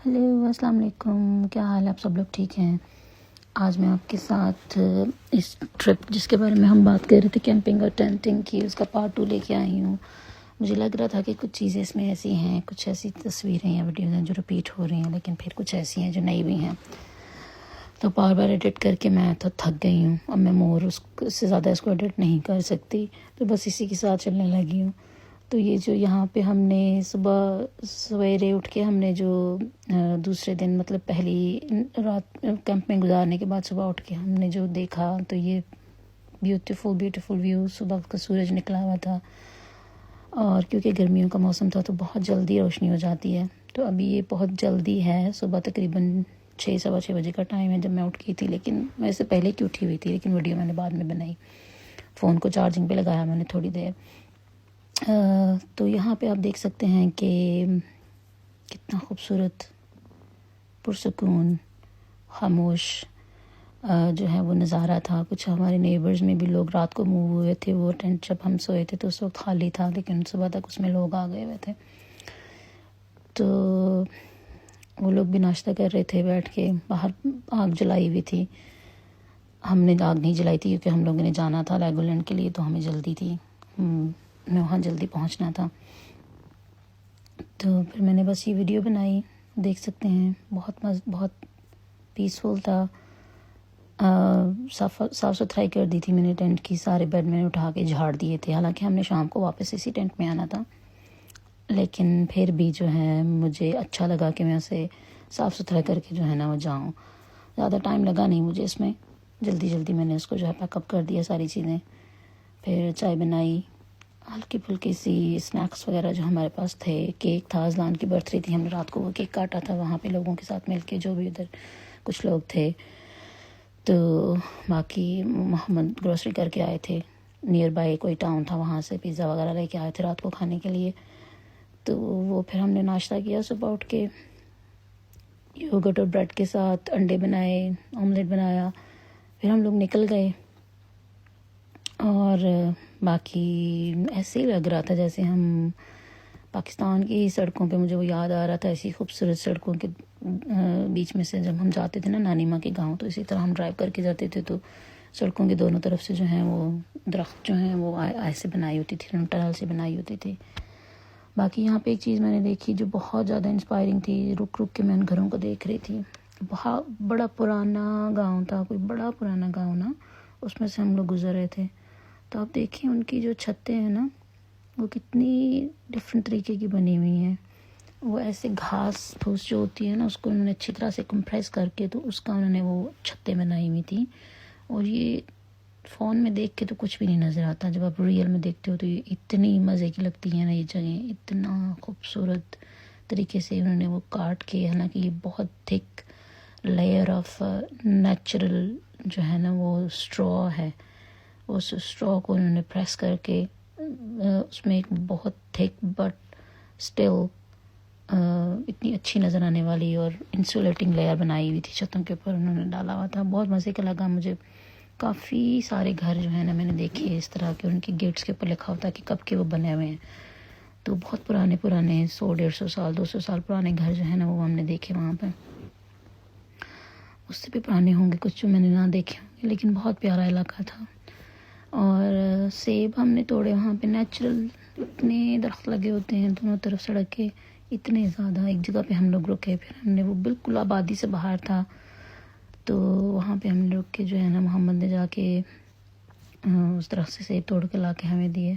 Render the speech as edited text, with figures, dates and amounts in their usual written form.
Hello السلام علیکم، کیا حال ہے؟ آپ سب لوگ ٹھیک ہیں؟ آج میں آپ کے ساتھ اس ٹرپ جس کے بارے میں ہم بات کر رہے تھے، کیمپنگ اور ٹینٹنگ کی، اس کا پارٹ 2 لے کے آئی ہوں۔ مجھے لگ رہا تھا کہ کچھ چیزیں اس میں ایسی ہیں، کچھ ایسی تصویریں یا ویڈیوز ہیں جو ریپیٹ ہو رہی ہیں، لیکن پھر کچھ ایسی ہیں جو نئی بھی ہیں، تو بار بار ایڈٹ کر کے میں تو تھک گئی ہوں۔ اب میں اس سے زیادہ اس کو ایڈٹ نہیں کر سکتی، تو بس اسی کے ساتھ چلنے لگی ہوں۔ تو یہ جو یہاں پہ ہم نے صبح سویرے اٹھ کے ہم نے جو دوسرے دن مطلب پہلی رات کیمپ میں گزارنے کے بعد صبح اٹھ کے ہم نے جو دیکھا، تو یہ بیوٹیفل ویو، صبح کا سورج نکلا ہوا تھا، اور کیونکہ گرمیوں کا موسم تھا تو بہت جلدی روشنی ہو جاتی ہے۔ تو ابھی یہ بہت جلدی ہے، صبح تقریباً 6 سوا 6 بجے کا ٹائم ہے جب میں اٹھ گئی تھی، لیکن میں اس سے پہلے کی اٹھی ہوئی تھی، لیکن ویڈیو میں نے بعد میں بنائی۔ فون کو چارجنگ پہ لگایا میں نے تھوڑی دیر۔ تو یہاں پہ آپ دیکھ سکتے ہیں کہ کتنا خوبصورت، پرسکون، خاموش جو ہے وہ نظارہ تھا۔ کچھ ہمارے نیبرز میں بھی لوگ رات کو موو ہوئے تھے، وہ ٹینٹ جب ہم سوئے تھے تو اس وقت خالی تھا، لیکن صبح تک اس میں لوگ آ گئے ہوئے تھے۔ تو وہ لوگ بھی ناشتہ کر رہے تھے بیٹھ کے، باہر آگ جلائی ہوئی تھی۔ ہم نے آگ نہیں جلائی تھی کیونکہ ہم لوگوں نے جانا تھا لیگولینڈ کے لیے، تو ہمیں جلدی تھی، میں وہاں جلدی پہنچنا تھا۔ تو پھر میں نے بس یہ ویڈیو بنائی، دیکھ سکتے ہیں بہت پیسفل تھا۔ صاف ستھرائی کر دی تھی میں نے ٹینٹ کی، سارے بیڈ میں نے اٹھا کے جھاڑ دیے تھے، حالانکہ ہم نے شام کو واپس اسی ٹینٹ میں آنا تھا، لیکن پھر بھی جو ہے مجھے اچھا لگا کہ میں اسے صاف ستھرا کر کے جو ہے نا وہ جاؤں۔ زیادہ ٹائم لگا نہیں مجھے اس میں، جلدی میں نے اس کو جو ہے پیک اپ کر دیا ساری چیزیں۔ پھر چائے بنائی، ہلکی پھلکی سی اسنیکس وغیرہ جو ہمارے پاس تھے، کیک تھا، اذلان کی برتھ ڈے تھی، ہم نے رات کو وہ کیک کاٹا تھا وہاں پہ لوگوں کے ساتھ مل کے، جو بھی ادھر کچھ لوگ تھے۔ تو باقی محمد گروسری کر کے آئے تھے، نیئر بائی کوئی ٹاؤن تھا، وہاں سے پیزا وغیرہ لے کے آئے تھے رات کو کھانے کے لیے۔ تو وہ پھر ہم نے ناشتہ کیا صبح اٹھ کے، یوگرٹ اور بریڈ کے ساتھ، انڈے بنائے، آملیٹ بنایا، پھر ہم لوگ نکل گئے۔ اور باقی ایسے ہی لگ رہا تھا جیسے ہم پاکستان کی سڑکوں پہ، مجھے وہ یاد آ رہا تھا، ایسی خوبصورت سڑکوں کے بیچ میں سے جب ہم جاتے تھے نا نانی ماں کے گاؤں، تو اسی طرح ہم ڈرائیو کر کے جاتے تھے، تو سڑکوں کے دونوں طرف سے جو ہیں وہ درخت جو ہیں وہ ایسے بنائی ہوتی تھی، ٹنل سے بنائی ہوتی تھی۔ باقی یہاں پہ ایک چیز میں نے دیکھی جو بہت زیادہ انسپائرنگ تھی، رک کے میں ان گھروں کو دیکھ رہی تھی۔ بہت بڑا پرانا گاؤں تھا، کوئی بڑا پرانا گاؤں نا، اس میں سے ہم لوگ گزر رہے تھے۔ تو آپ دیکھیں ان کی جو چھتیں ہیں نا، وہ کتنی ڈفرینٹ طریقے کی بنی ہوئی ہیں۔ وہ ایسے گھاس پھوس جو ہوتی ہے نا، اس کو انہوں نے اچھی طرح سے کمپریس کر کے تو اس کا انہوں نے وہ چھتیں بنائی ہوئی تھیں۔ اور یہ فون میں دیکھ کے تو کچھ بھی نہیں نظر آتا، جب آپ ریئل میں دیکھتے ہو تو یہ اتنی مزے کی لگتی ہیں نا یہ جگہیں، اتنا خوبصورت طریقے سے انہوں نے وہ کاٹ کے، حالانکہ یہ بہت تھک لیئر آف نیچرل جو ہے نا وہ اسٹرا ہے، اس اسٹرا کو انہوں نے پریس کر کے اس میں ایک بہت تھک بٹ اسٹل اتنی اچھی نظر آنے والی اور انسولیٹنگ لیئر بنائی ہوئی تھی چھتوں کے اوپر، انہوں نے ڈالا ہوا تھا۔ بہت مزے کا لگا مجھے۔ کافی سارے گھر جو ہے نا میں نے دیکھے اس طرح کے، ان کے گیٹس کے اوپر لکھا ہوتا ہے کہ کب کے وہ بنے ہوئے ہیں، تو بہت پرانے 100-150 سال 200 سال پرانے گھر جو ہے نا وہ ہم نے دیکھے وہاں پہ۔ اس سے بھی پرانے ہوں گے کچھ جو میں نے نہ دیکھے ہوں گے، لیکن بہت پیارا علاقہ تھا۔ اور سیب ہم نے توڑے وہاں پہ، نیچرل اتنے درخت لگے ہوتے ہیں دونوں طرف سڑک کے، اتنے زیادہ۔ ایک جگہ پہ ہم لوگ رکے، پھر ہم نے، وہ بالکل آبادی سے باہر تھا، تو وہاں پہ ہم نے رک کے جو ہے نا محمد نے جا کے اس درخت سے سیب توڑ کے لا کے ہمیں دیے۔